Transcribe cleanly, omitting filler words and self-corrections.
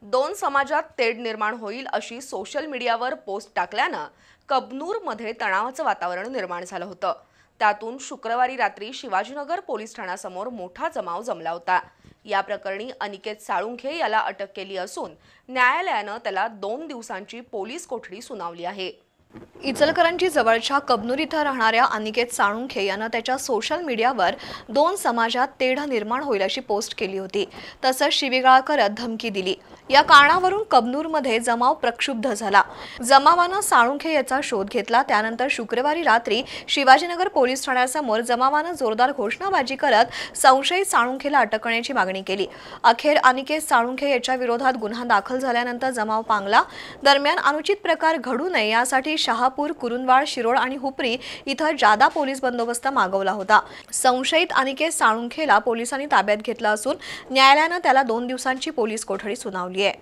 दोन समाजात तेढ निर्माण होईल अशी सोशल मीडियावर पोस्ट टाकल्यानं कबनूरमध्ये तणावाचं वातावरण निर्माण झालं होतं। त्यातून शुक्रवारी रात्री शिवाजीनगर पोलीस ठाण्यासमोर मोठा जमाव जमला होता। या प्रकरणी अनिकेत साळुंखे याला अटक केली असून न्यायालयानं त्याला 2 दिवसांची पोलीस कोठडी सुनावली आहे। इचलकरंजी जवळच्या कबनूर इथं राहणाऱ्या अनिकेत साळुंखे यानं त्याच्या सोशल मीडियावर दोन समाजात तेढ निर्माण होईल अशी पोस्ट केली होती। तसंच शिवीगाळ करत धमकी दिली। या कारणावरून कबनूरमध्ये जमाव प्रक्षुब्ध झाला। जमावानं साळुंखे याचा शोध घेतला। त्यानंतर शुक्रवारी रात्री शिवाजीनगर पोलीस ठाण्यासमोर जमावानं जोरदार घोषणाबाजी करत संशयित साळुंखेला अटक करण्याची मागणी केली। अखेर अनिकेत साळुंखे याच्या विरोधात गुन्हा दाखल झाल्यानंतर जमाव पांगला। दरम्यान अनुचित प्रकार घडू नये यासाठी शहापूर, कुरुंदवाड, शिरोळ आणि हुपरी इथं जादा पोलीस बंदोबस्त मागवला होता। संशयित अनिकेत साळुंखेला पोलिसांनी ताब्यात घेतलं असून न्यायालयानं त्याला 2 दिवसांची पोलीस कोठडी सुनावली आहे।